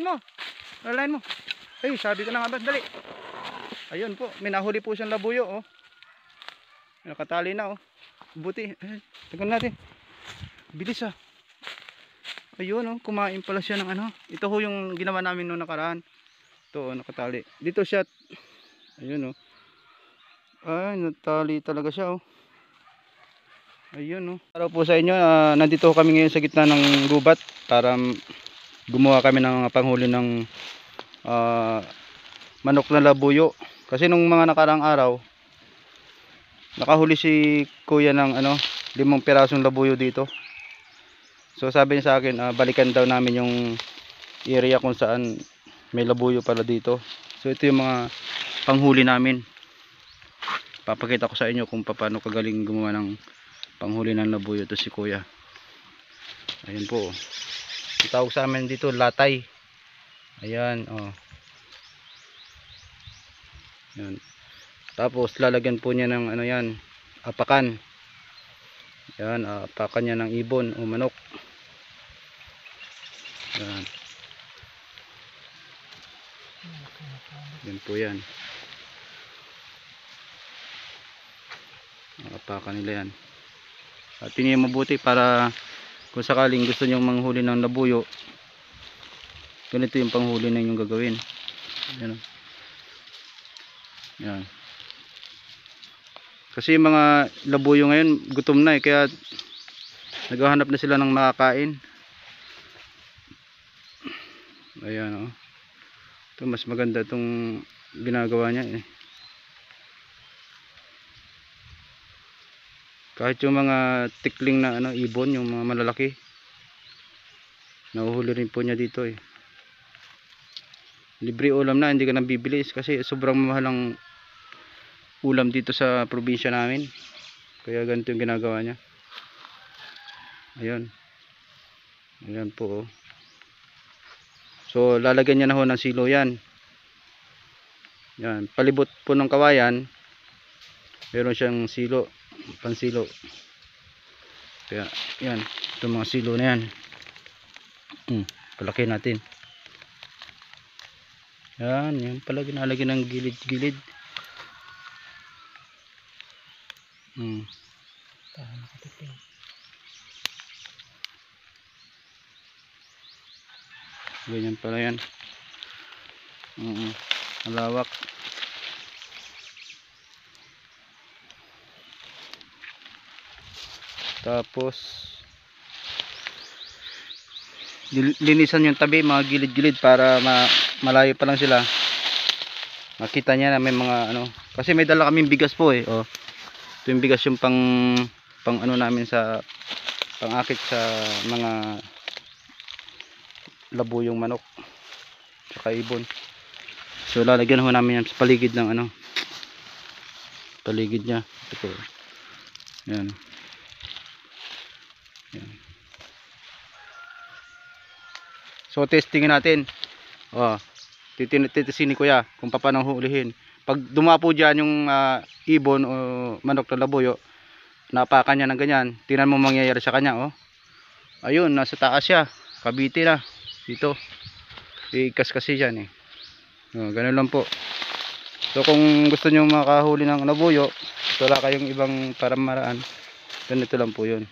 mo. Line mo. Ay, sabi ko na nga ba, dali. Ayun po, may nahuli po siyang labuyo, oh. Nakatali na, oh. Buti. Ay, tagal natin. Bilis, ah. Ayun, oh, kumain pala siya ng ano. Ito ho yung ginawa namin noong nakaraan. Ito, oh, nakatali. Dito siya. Ayun, oh. Ay, natali talaga siya, oh. Ayun, oh. Para po sa inyo, nandito kami ngayon sa gitna ng gubat para gumawa kami ng panghuli ng manok na labuyo. Kasi nung mga nakarang araw, nakahuli si kuya ng 5 pirasong labuyo dito. So sabi niya sa akin, balikan daw namin yung area kung saan may labuyo pala dito. So ito yung mga panghuli namin. Papakita ko sa inyo kung paano kagaling gumawa ng panghuli ng labuyo. Ito si kuya. Ayan po. Itawag sa amin dito latay. Ayan, oh. Ayan. Tapos lalagyan po niya ng yan, apakan. Ayan, apakan niya ng ibon o manok. Ayan. Ayan po yan. Apakan nila yan. At tingnan mabuti para kung sakaling gusto nyo manghuli ng labuyo, ganito yung panghuli na inyong gagawin. Ayan. Ayan. Kasi yung mga labuyo ngayon gutom na, kaya naghahanap na sila ng makakain. Ayan, oh. Ito mas maganda itong ginagawa niya, eh. Kahit yung mga tikling na ibon, yung mga malalaki, nahuhuli rin po niya dito, eh. Libre ulam na, hindi ka nang bibili kasi sobrang mahal ang ulam dito sa probinsya namin. Kaya ganito yung ginagawa niya. Ayan. Ayan po, oh. So lalagyan niya na ho ng silo yan. Yan, palibot po ng kawayan meron siyang silo, pansilo. Kaya yan, itong mga silo na yan, palaki natin. Yan, yan pala ginalagyan ng gilid-gilid. Ganyan pala yan. Malawak. Tapos linisan yung tabi, mga gilid-gilid para malayo pa lang sila. Makita niya na may mga kasi may dala kaming bigas po, eh. Oh. Ito yung bigas yung pang namin sa pangakit sa mga labuyong manok saka ibon. So lalagyan ho namin yan sa paligid ng paligid niya. Ito. Yan. Yan. So testingin natin. Oh, titisin ni kuya kung paano hulihin. Pag dumapo dyan yung ibon o manok na labuyo, napakan niya ng ganyan, tingnan mo mangyayari sa kanya, oh. Ayun, nasa taas siya, kabiti na dito, ikas kasi dyan, eh. Ganun lang po. So kung gusto nyo makahuli ng labuyo, wala kayong ibang paramaraan, ganito lang po yun.